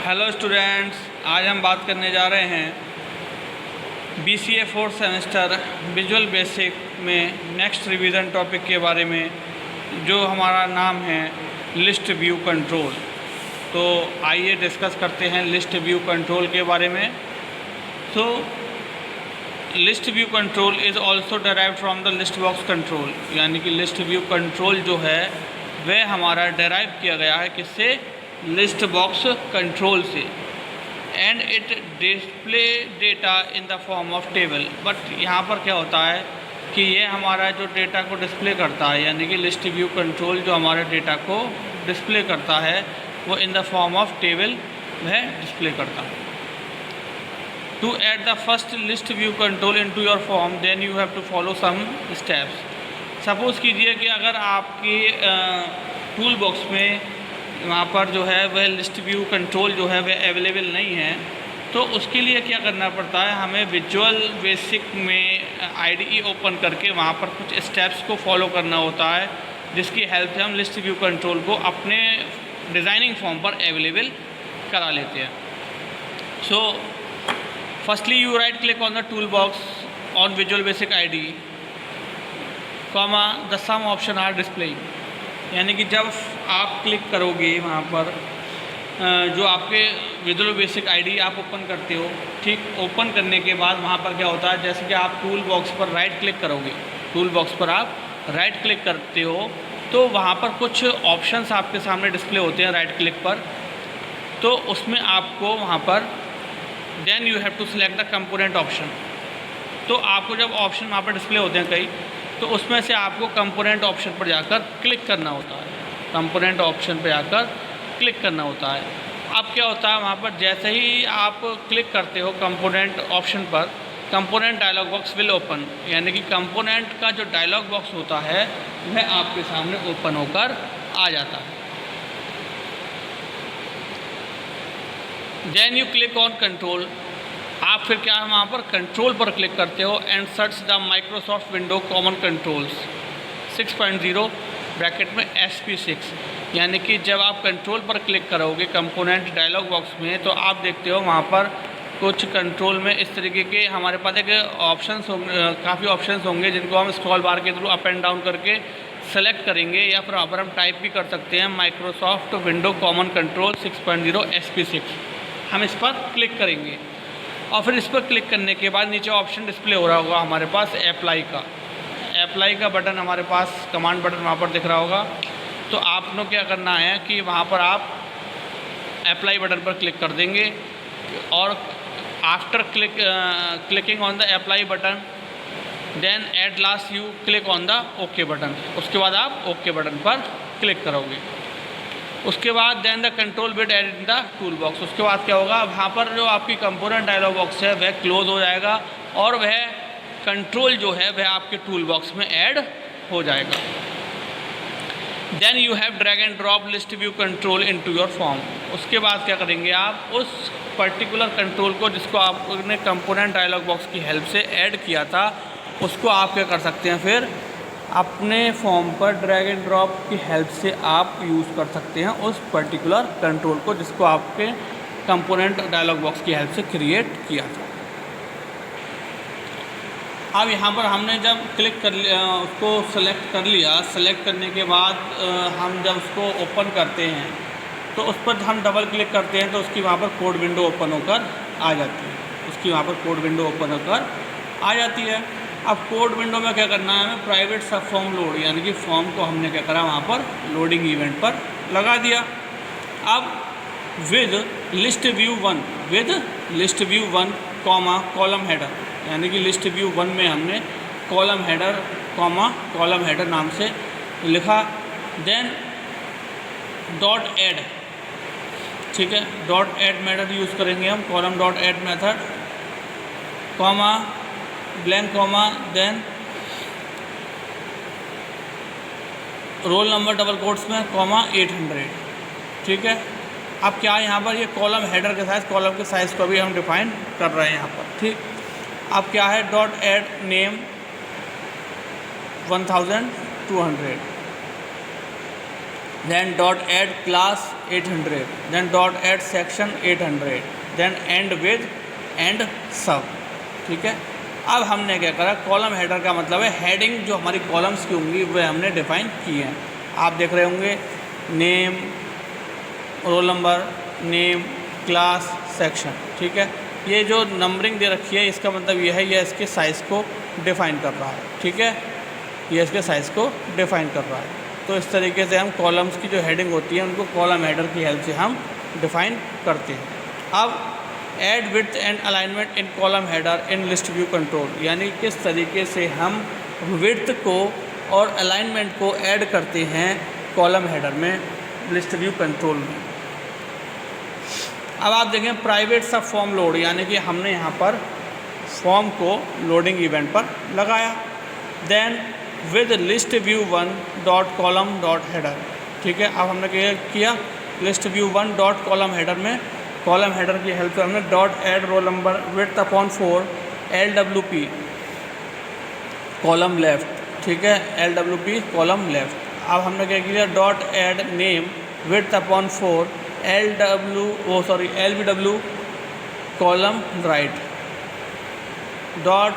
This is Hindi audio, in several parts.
हेलो स्टूडेंट्स, आज हम बात करने जा रहे हैं BCA 4th semester visual basic में नेक्स्ट रिवीजन टॉपिक के बारे में, जो हमारा नाम है लिस्ट व्यू कंट्रोल। तो आइए डिस्कस करते हैं लिस्ट व्यू कंट्रोल के बारे में। तो list view control is also derived from the list box control, यानी कि लिस्ट व्यू कंट्रोल जो है वह हमारा डेराइव किया गया है किससे? लिस्ट बॉक्स कंट्रोल से। And it display data in the form of table. But यहाँ पर क्या होता है कि ये हमारा जो डेटा को डिस्प्ले करता है, यानी कि लिस्ट व्यू कंट्रोल जो हमारे डेटा को डिस्प्ले करता है वो in the form of table वह डिस्प्ले करता है। To add the first list view control into your form then you have to follow some steps. Suppose कीजिए कि अगर आपकी टूल बॉक्स में वहाँ पर जो है वह लिस्ट व्यू कंट्रोल जो है वह अवेलेबल नहीं है, तो उसके लिए क्या करना पड़ता है, हमें विजुअल बेसिक में IDE ओपन करके वहाँ पर कुछ स्टेप्स को फॉलो करना होता है, जिसकी हेल्प से हम लिस्ट व्यू कंट्रोल को अपने डिज़ाइनिंग फॉर्म पर अवेलेबल करा लेते हैं। So firstly you right click on the tool box on Visual Basic IDE, the some option are displaying. यानी कि जब आप क्लिक करोगे वहाँ पर जो आपके विजुअल बेसिक IDE आप ओपन करते हो, ठीक, ओपन करने के बाद वहाँ पर क्या होता है, जैसे कि आप टूल बॉक्स पर राइट क्लिक करोगे, टूल बॉक्स पर आप राइट क्लिक करते हो तो वहाँ पर कुछ ऑप्शंस आपके सामने डिस्प्ले होते हैं राइट क्लिक पर। तो उसमें आपको वहाँ पर then you have to select the component option. तो आपको जब ऑप्शन वहाँ पर डिस्प्ले होते हैं कई, तो उसमें से आपको कंपोनेंट ऑप्शन पर जाकर क्लिक करना होता है, कंपोनेंट ऑप्शन पर जाकर क्लिक करना होता है। अब क्या होता है वहाँ पर जैसे ही आप क्लिक करते हो कंपोनेंट ऑप्शन पर, component dialog box will open, यानी कि कंपोनेंट का जो डायलॉग बॉक्स होता है वह आपके सामने ओपन होकर आ जाता है। Then you click on control. आप फिर क्या है वहाँ पर कंट्रोल पर क्लिक करते हो and search the Microsoft window common controls 6.0 bracket में SP6। यानी कि जब आप कंट्रोल पर क्लिक करोगे कंपोनेंट डायलॉग बॉक्स में, तो आप देखते हो वहाँ पर कुछ कंट्रोल में इस तरीके के हमारे पास एक ऑप्शंस होंगे, काफ़ी ऑप्शंस होंगे जिनको हम स्क्रॉल बार के थ्रू अप एंड डाउन करके सेलेक्ट करेंगे, या फिर वहाँ पर हम टाइप भी कर सकते हैं Microsoft window common control 6.0 SP6। हम इस पर क्लिक करेंगे और फिर इस पर क्लिक करने के बाद नीचे ऑप्शन डिस्प्ले हो रहा होगा हमारे पास अप्लाई का बटन, हमारे पास कमांड बटन वहाँ पर दिख रहा होगा। तो आपको क्या करना है कि वहाँ पर आप अप्लाई बटन पर क्लिक कर देंगे और after clicking on the apply button then at last you click on the okay button. उसके बाद आप ओके बटन पर क्लिक करोगे। उसके बाद then the control bit add in the tool box. उसके बाद क्या होगा, वहाँ पर जो आपकी कंपोनेंट डायलॉग बॉक्स है वह क्लोज हो जाएगा और वह कंट्रोल जो है वह आपके टूल बॉक्स में ऐड हो जाएगा। Then you have drag and drop list view control into your form. उसके बाद क्या करेंगे, आप उस पर्टिकुलर कंट्रोल को जिसको आपने कंपोनेंट डायलॉग बॉक्स की हेल्प से ऐड किया था, उसको आप क्या कर सकते हैं, फिर अपने फॉर्म पर ड्रैग एंड ड्रॉप की हेल्प से आप यूज़ कर सकते हैं उस पर्टिकुलर कंट्रोल को जिसको आपके कंपोनेंट डायलॉग बॉक्स की हेल्प से क्रिएट किया था। अब यहाँ पर हमने जब क्लिक कर लिया, उसको सेलेक्ट कर लिया, सेलेक्ट करने के बाद हम जब उसको ओपन करते हैं तो उस पर हम डबल क्लिक करते हैं तो उसकी वहाँ पर कोड विंडो ओपन होकर आ जाती है, उसकी वहाँ पर कोड विंडो ओपन होकर आ जाती है। अब कोड विंडो में क्या करना है, हमें प्राइवेट सब फॉर्म लोड, यानी कि फॉर्म को हमने क्या करा वहाँ पर लोडिंग इवेंट पर लगा दिया। अब with list view 1 column header, यानी कि लिस्ट व्यू 1 में हमने कॉलम हेडर नाम से लिखा। देन डॉट ऐड, ठीक है, डॉट ऐड मेथड यूज़ करेंगे हम, column dot add method, comma blank comma, then roll number double quotes में कॉमा 800, ठीक है। अब क्या है यहाँ पर, ये कॉलम हेडर के साइज़, कॉलम के साइज़ को भी हम डिफाइन कर रहे हैं यहाँ पर, ठीक। अब क्या है, dot add name 1200, then dot add class 800, then dot add section 800, then end with and sub। ठीक है, अब हमने क्या करा, कॉलम हेडर का मतलब है हेडिंग जो हमारी कॉलम्स की होंगी वह हमने डिफाइन की है। आप देख रहे होंगे name, roll number, name, class, section. ठीक है, ये जो नंबरिंग दे रखी है इसका मतलब ये है, ये इसके साइज़ को डिफ़ाइन कर रहा है। ठीक है, ये इसके साइज़ को डिफ़ाइन कर रहा है। तो इस तरीके से हम कॉलम्स की जो हेडिंग होती है उनको कॉलम हेडर की हेल्प से हम डिफ़ाइन करते हैं। अब add width and alignment in column header in list view control, यानी किस तरीके से हम विड्थ को और अलाइनमेंट को ऐड करते हैं कॉलम हेडर में लिस्ट व्यू कंट्रोल में। अब आप देखें प्राइवेट सब फॉर्म लोड, यानी कि हमने यहाँ पर फॉर्म को लोडिंग इवेंट पर लगाया। Then with list view 1 dot column dot header. ठीक है, अब हमने क्या किया, list view 1 dot column header में कॉलम हेडर की हेल्प से हमने dot add roll number width upon 4 LWP column left. ठीक है, LWP कॉलम लेफ्ट। अब हमने क्या किया, dot add name width upon 4 LBW column right, dot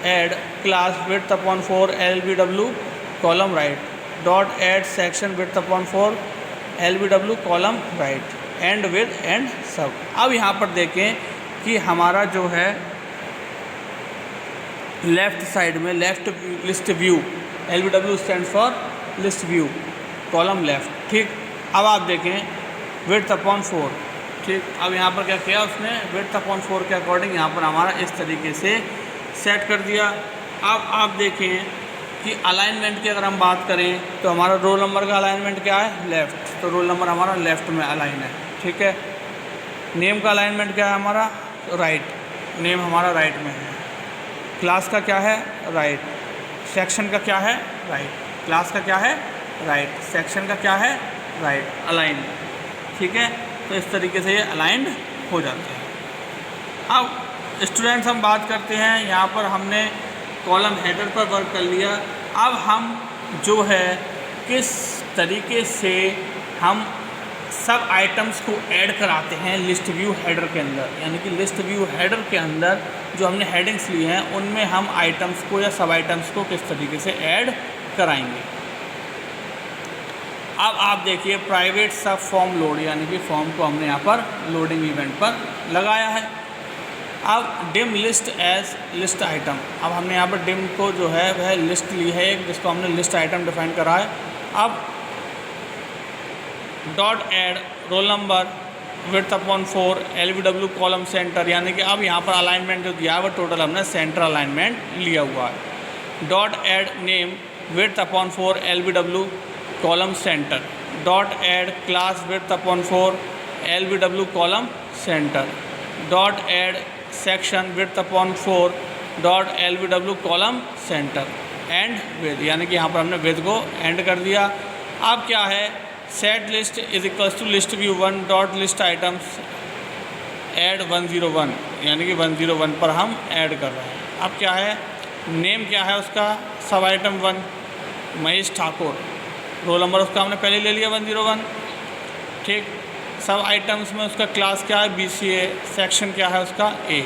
add class width upon 4 LBW column right, dot add section width upon 4 LBW column right, and with and सब। अब यहाँ पर देखें कि हमारा जो है लेफ़्ट साइड में left list view, LBW stand for list view column left. ठीक, अब आप देखें विड्थ अपॉन 4। ठीक, अब यहाँ पर क्या किया उसने, विड्थ अपॉन 4 के अकॉर्डिंग यहाँ पर हमारा इस तरीके से सेट कर दिया। अब आप देखें कि अलाइनमेंट की अगर हम बात करें तो हमारा रोल नंबर का अलाइनमेंट क्या है, लेफ़्ट, तो रोल नंबर हमारा लेफ़्ट में अलाइन है। ठीक है, नेम का अलाइनमेंट क्या है हमारा, राइट, नेम हमारा राइट में है। क्लास का क्या है, राइट, सेक्शन का क्या है, राइट, क्लास का क्या है, राइट, सेक्शन का क्या है, राइट, अलाइन। ठीक है, तो इस तरीके से ये अलाइंड हो जाते हैं। अब स्टूडेंट्स हम बात करते हैं, यहाँ पर हमने कॉलम हेडर पर वर्क कर लिया। अब हम जो है किस तरीके से हम सब आइटम्स को ऐड कराते हैं लिस्ट व्यू हेडर के अंदर, यानी कि लिस्ट व्यू हेडर के अंदर जो हमने हेडिंग्स ली हैं उनमें हम आइटम्स को या सब आइटम्स को किस तरीके से ऐड कराएंगे। अब आप देखिए प्राइवेट सब फॉर्म लोड, यानी कि फॉर्म को हमने यहाँ पर लोडिंग इवेंट पर लगाया है। अब dim list as list item, अब हमने यहाँ पर डिम को जो है वह लिस्ट ली है एक, जिसको हमने लिस्ट आइटम डिफाइन करा है। अब dot add roll number width upon 4 LBW column centre, यानी कि अब यहाँ पर अलाइनमेंट जो दिया है वो टोटल हमने सेंटर अलाइनमेंट लिया हुआ है। Dot add name width upon 4 LBW column centre, dot add class width upon 4 LBW column centre, dot add section width upon 4 dot LBW column centre, and with, यानी कि यहाँ पर हमने विद को एंड कर दिया। अब क्या है, set list is equals to list view 1 dot list items add 101, यानी कि 101 पर हम ऐड कर रहे हैं। अब क्या है, नेम क्या है उसका, सब item 1 Mahesh Thakur, roll number उसका हमने पहले ले लिया 101। ठीक, सब आइटम्स में उसका क्लास क्या है, BCA, सेक्शन क्या है उसका A,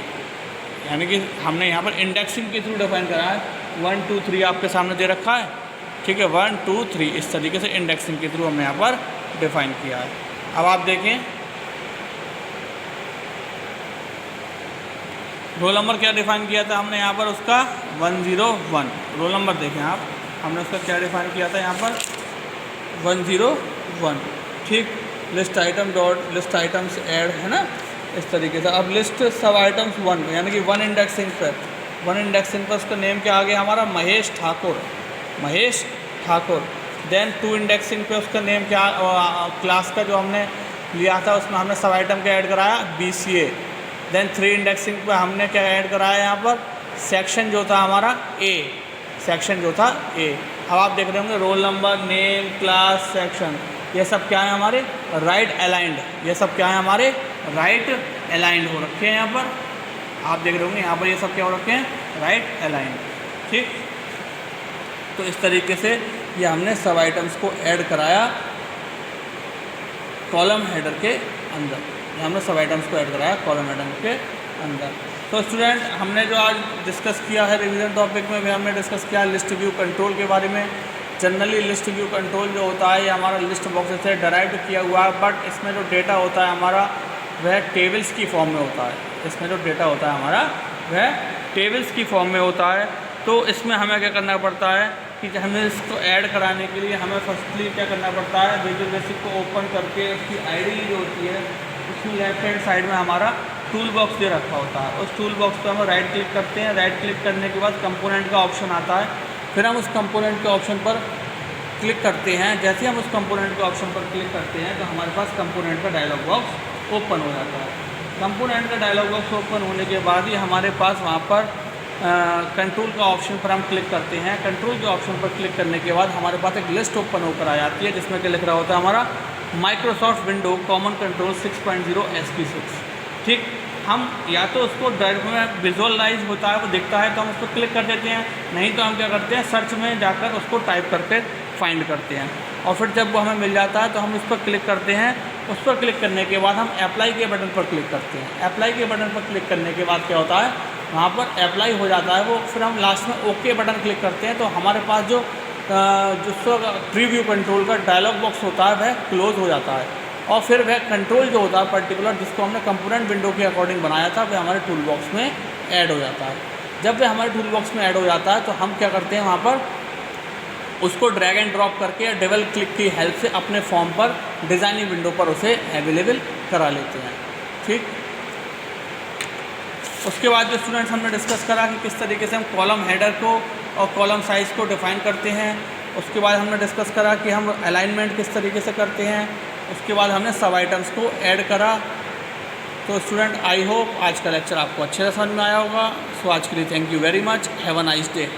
यानी कि हमने यहाँ पर इंडेक्सिंग के थ्रू डिफाइन करा है। 1 2 3 आपके सामने दे रखा है। ठीक है, 1 2 3 इस तरीके से इंडेक्सिंग के थ्रू हमने यहाँ पर डिफाइन किया है। अब आप देखें रोल नंबर क्या डिफाइन किया था हमने यहाँ पर उसका 101, रोल नंबर देखें आप, हमने उसका क्या डिफाइन किया था यहाँ पर 101। ठीक, list item dot list items add है ना, इस तरीके से। अब लिस्ट सब आइटम्स 1, यानी कि 1 इंडेक्सिंग पर उसका नेम क्या आ गया हमारा, महेश ठाकुर, महेश ठाकुर। देन 2 इंडेक्सिंग पे उसका नेम क्या, क्लास का जो हमने लिया था उसमें हमने सब आइटम क्या ऐड कराया, BCA। देन 3 इंडेक्सिंग पे हमने क्या ऐड कराया यहाँ पर, सेक्शन जो था हमारा A, सेक्शन जो था A। अब आप देख रहे होंगे roll number, name, class, section, ये सब क्या है हमारे राइट अलाइंड, ये सब क्या है हमारे राइट अलाइंड हो रखे हैं। यहाँ पर आप देख रहे होंगे यहाँ पर ये सब क्या हो रखे हैं, राइट अलाइंड। ठीक, तो इस तरीके से ये हमने सब आइटम्स को ऐड कराया कॉलम हेडर के अंदर। हमने सब आइटम्स को ऐड कराया कॉलम हेडर के अंदर। तो स्टूडेंट हमने जो आज डिस्कस किया है रिवीजन टॉपिक में भी हमने डिस्कस किया लिस्ट व्यू कंट्रोल के बारे में। जनरली लिस्ट व्यू कंट्रोल जो होता है ये हमारा लिस्ट बॉक्स से डराइव किया हुआ है, बट इसमें जो डेटा होता है हमारा वह टेबल्स की फॉर्म में होता है। इसमें जो डेटा होता है हमारा वह टेबल्स की फॉर्म में होता है। तो इसमें हमें क्या करना पड़ता है कि हमें इसको ऐड कराने के लिए हमें फर्स्टली क्या करना पड़ता है, विजुअल बेसिक को ओपन करके उसकी आईडी जो होती है उसकी लेफ्ट हैंड साइड में हमारा टूल बॉक्स दे रखा होता है। उस टूल बॉक्स पर हम राइट क्लिक करते हैं। राइट क्लिक करने के बाद कंपोनेंट का ऑप्शन आता है, फिर हम उस कंपोनेंट के ऑप्शन पर क्लिक करते हैं। जैसे हम उस कंपोनेंट के ऑप्शन पर क्लिक करते हैं तो हमारे पास कंपोनेंट का डायलॉग बॉक्स ओपन हो जाता है। कंपोनेंट का डायलॉग बॉक्स ओपन होने के बाद ही हमारे पास वहाँ पर कंट्रोल का ऑप्शन पर हम क्लिक करते हैं। कंट्रोल के ऑप्शन पर क्लिक करने के बाद हमारे पास एक लिस्ट ओपन होकर आ जाती है जिसमें क्या लिख रहा होता है हमारा Microsoft window common control 6.0 SP6। ठीक, हम या तो उसको ड्राइव में विजुअलाइज होता है वो दिखता है तो हम उस पर क्लिक कर देते हैं, नहीं तो हम क्या करते हैं सर्च में जाकर उसको टाइप करके फाइंड करते हैं और फिर जब वो हमें मिल जाता है तो हम उस पर क्लिक करते हैं। उस पर क्लिक करने के बाद हम अप्लाई के बटन पर क्लिक करते हैं। अप्लाई के बटन पर क्लिक करने के बाद क्या होता है वहाँ पर अप्लाई हो जाता है वो। फिर हम लास्ट में ओके बटन क्लिक करते हैं तो हमारे पास जो प्रीव्यू कंट्रोल का डायलॉग बॉक्स होता है वह क्लोज हो जाता है और फिर वह कंट्रोल जो होता है पर्टिकुलर जिसको हमने कंपोनेंट विंडो के अकॉर्डिंग बनाया था वह हमारे टूल बॉक्स में ऐड हो जाता है। जब वह हमारे टूल बॉक्स में ऐड हो जाता है तो हम क्या करते हैं वहाँ पर उसको ड्रैग एंड ड्रॉप करके या डबल क्लिक की हेल्प से अपने फॉर्म पर डिज़ाइनिंग विंडो पर उसे अवेलेबल करा लेते हैं। ठीक, उसके बाद जो स्टूडेंट्स हमने डिस्कस करा कि किस तरीके से हम कॉलम हेडर को और कॉलम साइज़ को डिफ़ाइन करते हैं। उसके बाद हमने डिस्कस करा कि हम अलाइनमेंट किस तरीके से करते हैं। उसके बाद हमने सब आइटम्स को ऐड करा। तो स्टूडेंट आई होप आज का लेक्चर आपको अच्छे से समझ में आया होगा। सो आज के लिए thank you very much, have a nice day.